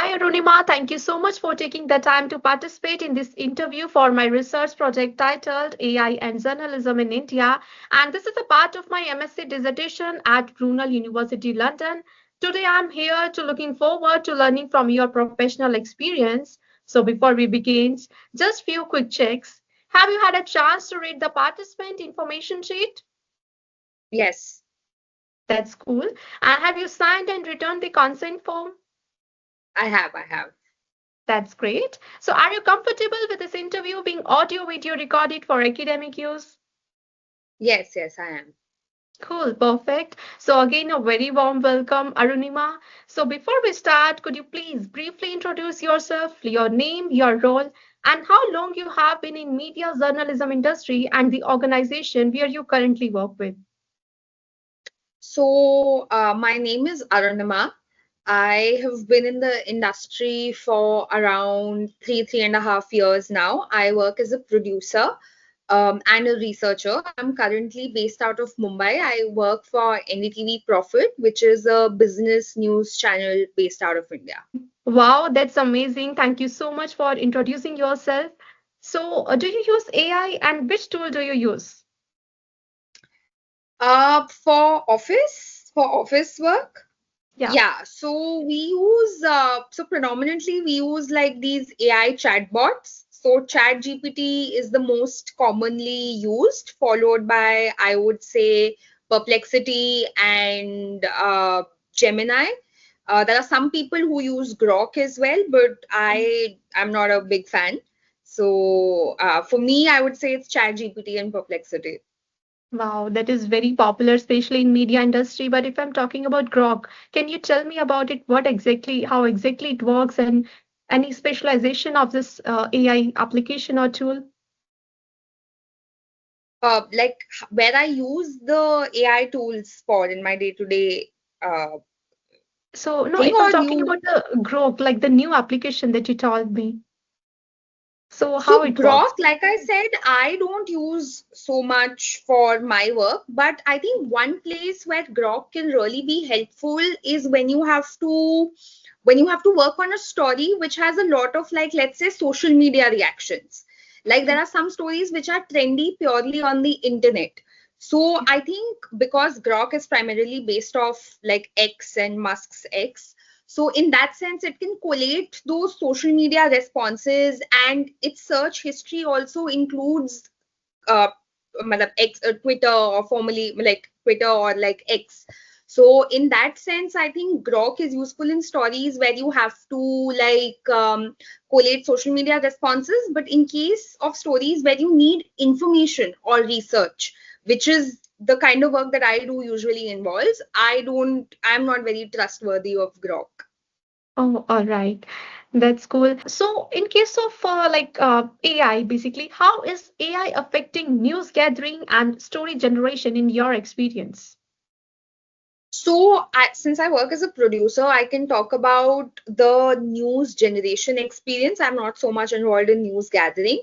Hi, Arunima. Thank you so much for taking the time to participate in this interview for my research project titled AI and Journalism in India. And this is a part of my MSc dissertation at Brunel University, London. Today, I'm here to looking forward to learning from your professional experience. So, before we begin, just few quick checks. Have you had a chance to read the participant information sheet? Yes, That's cool. And have you signed and returned the consent form? I have. That's great. So, are you comfortable with this interview being audio video recorded for academic use? Yes, I am. Cool, perfect. So, again, a very warm welcome, Arunima. So, before we start, could you please briefly introduce yourself, your name, your role, and how long you have been in media journalism industry and the organization where you currently work with? My name is Arunima. I have been in the industry for around 3.5 years now. I work as a producer and a researcher. I'm currently based out of Mumbai. I work for NDTV Profit, which is a business news channel based out of India. Wow, that's amazing. Thank you so much for introducing yourself. So, do you use AI and which tool do you use? For office work, Yeah. yeah, so predominantly we use like these AI chatbots. So Chat GPT is the most commonly used, followed by I would say Perplexity and Gemini. There are some people who use Grok as well, but I am not a big fan. So for me, I would say it's Chat GPT and Perplexity. Wow, that is very popular, especially in media industry. But if I'm talking about Grok, can you tell me about it? What exactly, how exactly it works, and any specialization of this AI application or tool? Where I use the AI tools for in my day-to-day uh, So, no, thing, if I'm or talking you. about the Grok, like the new application that you told me, so how So it Grok, works? like I said, I don't use so much for my work, but I think one place where Grok can really be helpful is when you have to work on a story which has a lot of, like, let's say, social media reactions. Like there are some stories which are trendy purely on the internet. So I think because Grok is primarily based off like X and Musk's X, so in that sense, it can collate those social media responses, and its search history also includes uh, Twitter, or formerly like Twitter or like X. So in that sense, I think Grok is useful in stories where you have to collate social media responses. But in case of stories where you need information or research, which is the kind of work that I do usually involves, I'm not very trustworthy of Grok. Oh, all right. That's cool. So, in case of AI, basically, how is AI affecting news gathering and story generation in your experience? Since I work as a producer, I can talk about the news generation experience. I'm not so much involved in news gathering,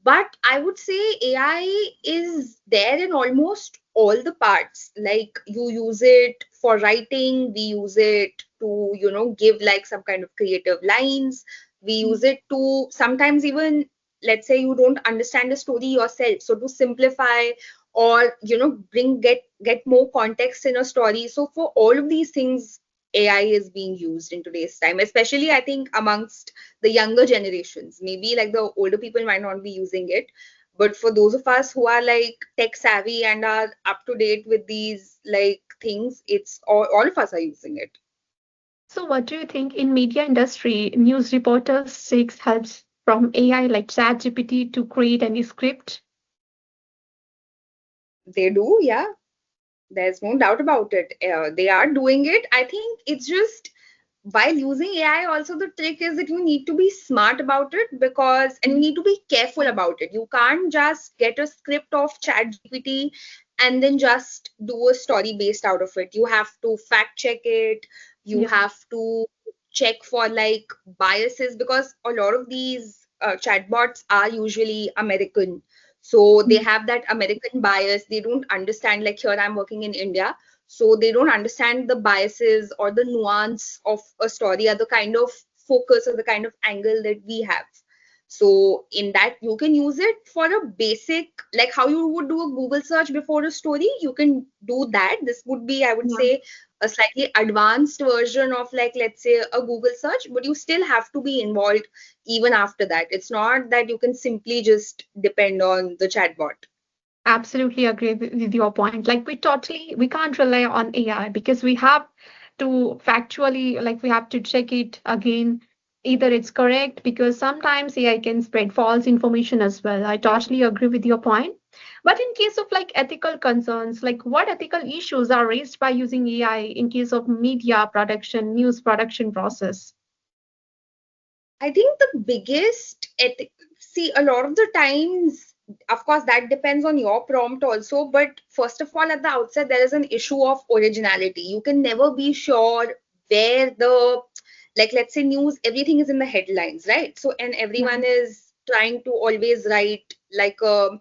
but I would say AI is there in almost all the parts. Like you use it for writing, we use it to, give like some kind of creative lines. We use it to sometimes even, let's say you don't understand the story yourself. So to simplify or bring get more context in a story. So for all of these things, AI is being used in today's time, especially I think amongst the younger generations. Maybe like the older people might not be using it, but for those of us who are like tech savvy and are up to date with these like things, it's all of us are using it. So, what do you think in media industry, news reporters seeks helps from AI like ChatGPT to create any script? They do, yeah. There's no doubt about it. They are doing it. I think it's just while using AI, also the trick is that you need to be smart about it, and you need to be careful about it. You can't just get a script of ChatGPT and then just do a story based out of it. You have to fact check it. You Yeah. have to check for like biases, because a lot of these chatbots are usually American. So they have that American bias. They don't understand, like here I'm working in India, so they don't understand the biases or the nuance of a story, or the kind of focus or the kind of angle that we have. So in that, you can use it for a basic, like how you would do a Google search before a story, you can do that. This would be, I would Yeah. say, a slightly advanced version of, like, let's say, a Google search, but you still have to be involved even after that. It's not that you can simply just depend on the chatbot. Absolutely agree with your point. Like we can't rely on AI because we have to factually, like we have to check it again, either it's correct because sometimes AI can spread false information as well. I totally agree with your point. But in case of like ethical concerns, like what ethical issues are raised by using AI in case of media production, news production process? I think the biggest see, a lot of the times, of course, that depends on your prompt also. But first of all, at the outset, there is an issue of originality. You can never be sure where the, like, let's say news, everything is in the headlines, right? So, and Yeah, everyone is trying to always write like a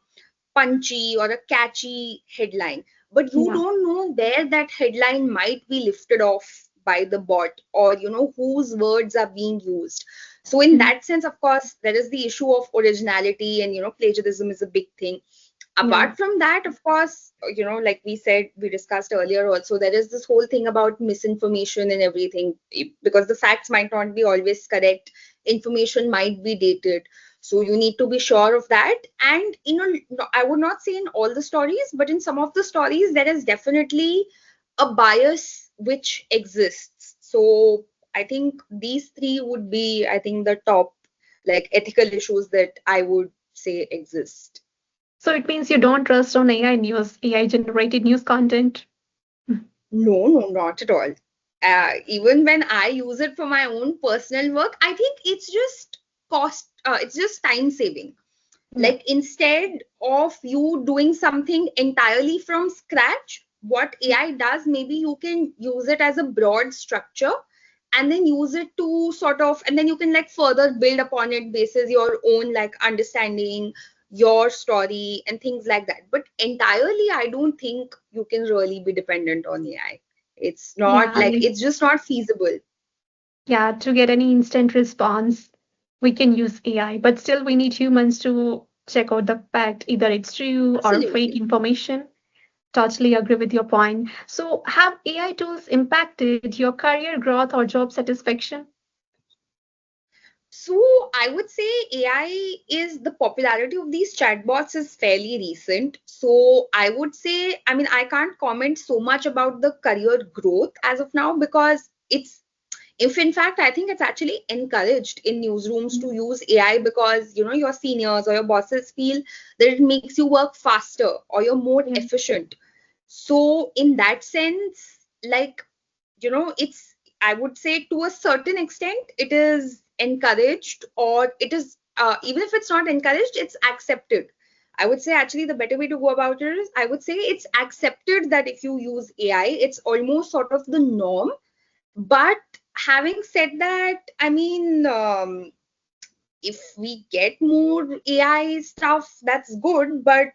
punchy or a catchy headline, but you yeah, don't know where that headline might be lifted off by the bot, or whose words are being used. So in mm, that sense, of course, there is the issue of originality, and plagiarism is a big thing. yeah, Apart from that, of course, like we said, we discussed earlier also, there is this whole thing about misinformation and everything, because the facts might not be always correct, information might be dated. So you need to be sure of that. And I would not say in all the stories, but in some of the stories there is definitely a bias which exists. So I think these three would be, I think, the top, like, ethical issues that I would say exist. so it means you don't trust on AI news, AI generated news content. No, no, not at all. Even when I use it for my own personal work, I think it's just it's just time saving. Yeah. Like, instead of you doing something entirely from scratch, what AI does, maybe you can use it as a broad structure, and then use it to sort of, and then you can like further build upon it basis your own like understanding, your story and things like that. But entirely, I don't think you can really be dependent on AI. It's not Yeah, like, it's just not feasible. yeah, to get any instant response, we can use AI, but still we need humans to check out the fact, either it's true or fake Absolutely. information. Totally agree with your point. So, have AI tools impacted your career growth or job satisfaction? So I would say AI is, the popularity of these chatbots is fairly recent. So I would say, I mean, I can't comment so much about the career growth as of now, because if in fact, I think it's actually encouraged in newsrooms to use AI, because your seniors or your bosses feel that it makes you work faster or you're more Yeah, efficient. So in that sense, like, it's, I would say, to a certain extent it is encouraged, or it is, even if it's not encouraged, it's accepted. I would say actually the better way to go about it is, I would say it's accepted that if you use AI, it's almost sort of the norm. But having said that, I mean, if we get more AI stuff, that's good, but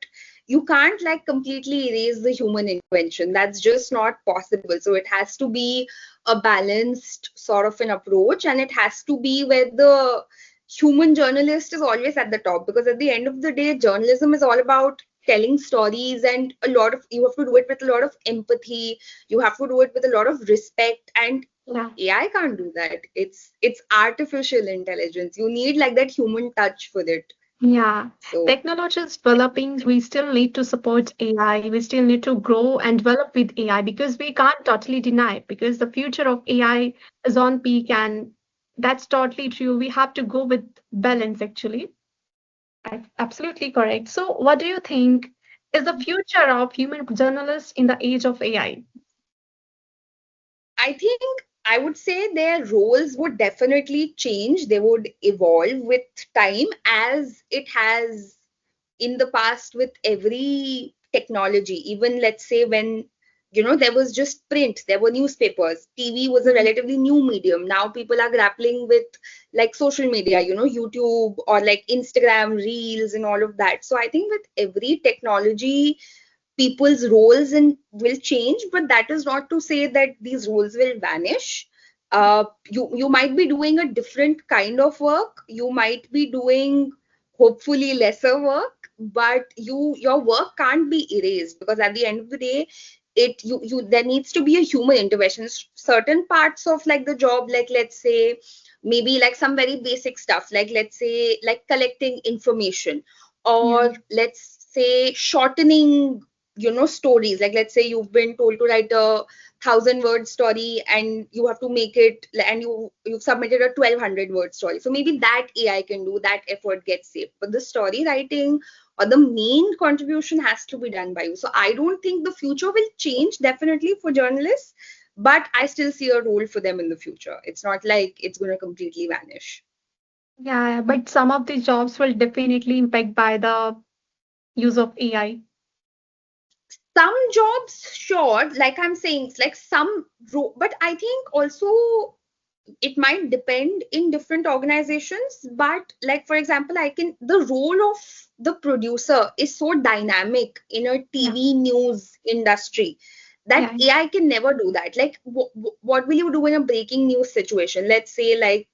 you can't like completely erase the human intervention. That's just not possible. So it has to be a balanced sort of an approach, and it has to be where the human journalist is always at the top, because at the end of the day, journalism is all about telling stories, and a lot of, you have to do it with a lot of empathy, you have to do it with a lot of respect, and yeah, AI can't do that. It's artificial intelligence. You need like that human touch for it. yeah. So Technology is developing. We still need to support AI. We still need to grow and develop with AI because we can't totally deny it because the future of AI is on peak, and that's totally true. We have to go with balance, actually. Absolutely correct. So, what do you think is the future of human journalists in the age of AI? I think I would say their roles would definitely change. They would evolve with time, as it has in the past with every technology. Even, let's say, when there was just print, there were newspapers, TV was a Mm, relatively new medium. Now people are grappling with like social media, YouTube, or like Instagram reels and all of that. So I think with every technology, people's roles and will change, but that is not to say that these roles will vanish. You might be doing a different kind of work. You might be doing hopefully lesser work, but your work can't be erased, because at the end of the day, it you there needs to be a human intervention. Certain parts of like the job, like let's say maybe like some very basic stuff, like let's say like collecting information, Yeah. or let's say shortening, stories. Like let's say you've been told to write a 1,000 word story, and you have to make it, and you've submitted a 1,200 word story. So maybe that AI can do, that effort gets saved, but the story writing or the main contribution has to be done by you. So I don't think the future will change definitely for journalists, but I still see a role for them in the future. It's not like it's going to completely vanish. Yeah, but some of these jobs will definitely impact by the use of AI. Some jobs, sure, like I'm saying, it's like but I think also it might depend in different organizations. But like for example, the role of the producer is so dynamic in a Yeah, TV news industry that yeah, AI can never do that. Like what will you do in a breaking news situation? Let's say, like,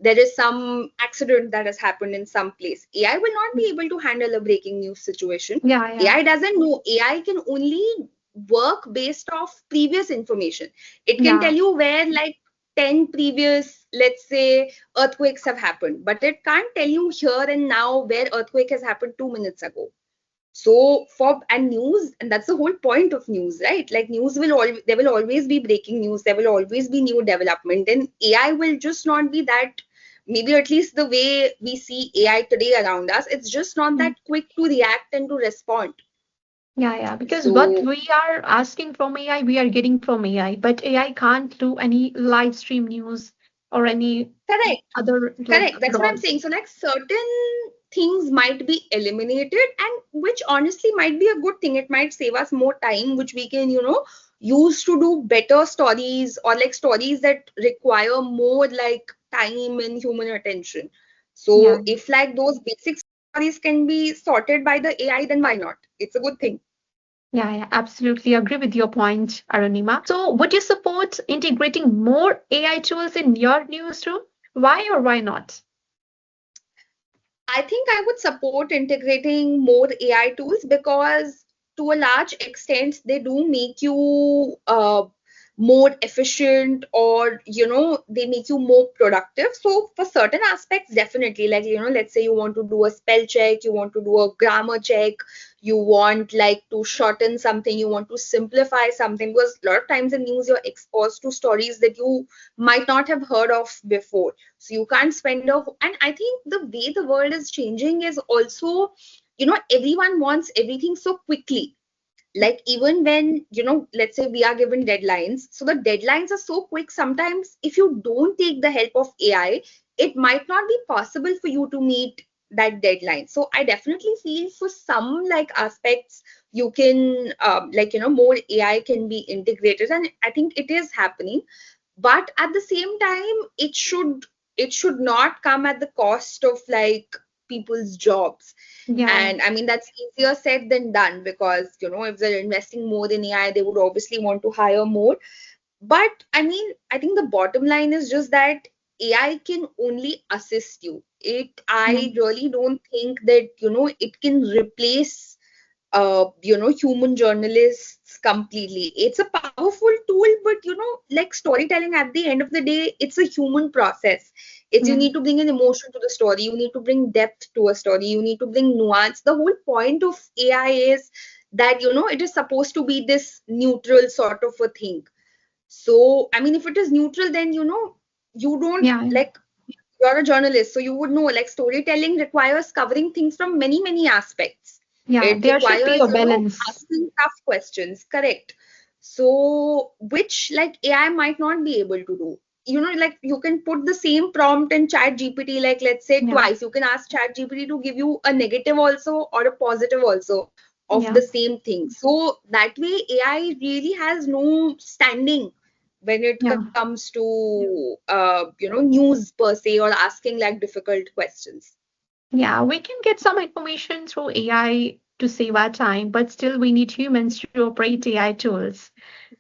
there is some accident that has happened in some place. AI will not yeah, be able to handle a breaking news situation. yeah, yeah, AI doesn't know. AI can only work based off previous information. It can yeah. tell you where like 10 previous, let's say, earthquakes have happened, but it can't tell you here and now where earthquake has happened 2 minutes ago. So for and news, and that's the whole point of news, right? Like news will always, there will always be breaking news, there will always be new development, and AI will just not be that. Maybe at least the way we see AI today around us, it's just not Mm. that quick to react and to respond. Yeah, yeah. Because what So we are asking from AI, we are getting from AI, but AI can't do any live stream news or any correct. other like Correct. That's what I'm role. saying. So, like, certain things might be eliminated, and which honestly might be a good thing. It might save us more time, which we can, use to do better stories, or like stories that require more like time and human attention. Yeah, So, if like those basic stories can be sorted by the AI, then why not? It's a good thing. yeah, yeah. Absolutely agree with your point, Arunima. So, would you support integrating more AI tools in your newsroom? Why or why not? I think I would support integrating more AI tools, because to a large extent they do make you more efficient, or they make you more productive. So for certain aspects, definitely, like, let's say you want to do a spell check, you want to do a grammar check, you want like to shorten something, you want to simplify something, because a lot of times in news you're exposed to stories that you might not have heard of before. So you can't spend and I think the way the world is changing is also, everyone wants everything so quickly. Like even when, let's say we are given deadlines, so the deadlines are so quick, sometimes if you don't take the help of AI, it might not be possible for you to meet that deadline. So I definitely feel for some like aspects, you can like, more AI can be integrated, and I think it is happening. But at the same time, it should not come at the cost of like people's jobs. Yeah, yeah, And I mean, that's easier said than done, because if they're investing more in AI, they would obviously want to hire more. But I mean, I think the bottom line is just that AI can only assist you. yeah, I really don't think that it can replace human journalists completely. It's a powerful tool, but like storytelling, at the end of the day, it's a human process. It's, you yeah, need to bring an emotion to the story, you need to bring depth to a story, you need to bring nuance. The whole point of AI is that it is supposed to be this neutral sort of a thing. So I mean, if it is neutral, then you don't yeah, like, you're a journalist, so you would know like storytelling requires covering things from many, many aspects. yeah. It There should be requires, a balance. asking tough questions, correct? So, which like AI might not be able to do. Like you can put the same prompt in Chat GPT, like let's say Yeah, twice. You can ask Chat GPT to give you a negative also or a positive also of yeah, the same thing. So that way, AI really has no standing when it yeah. comes to news per se, or asking like difficult questions. Yeah, we can get some information through AI to save our time, but still we need humans to operate AI tools.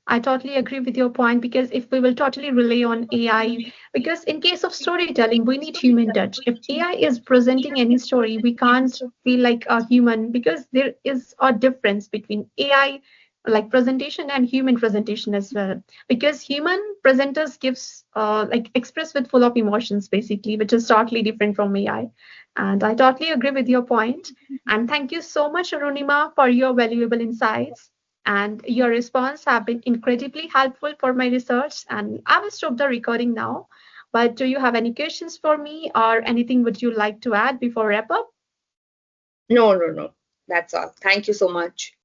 I totally agree with your point because if we will totally rely on AI, because in case of storytelling, we need human touch. If AI is presenting any story, we can't feel like a human because there is a difference between AI like presentation and human presentation as well. Because human presenters gives like express with full of emotions basically, which is totally different from AI. And I totally agree with your point. And thank you so much, Arunima, for your valuable insights and your response have been incredibly helpful for my research. And I will stop the recording now. But do you have any questions for me or anything would you like to add before wrap up? No, no, no. That's all. Thank you so much.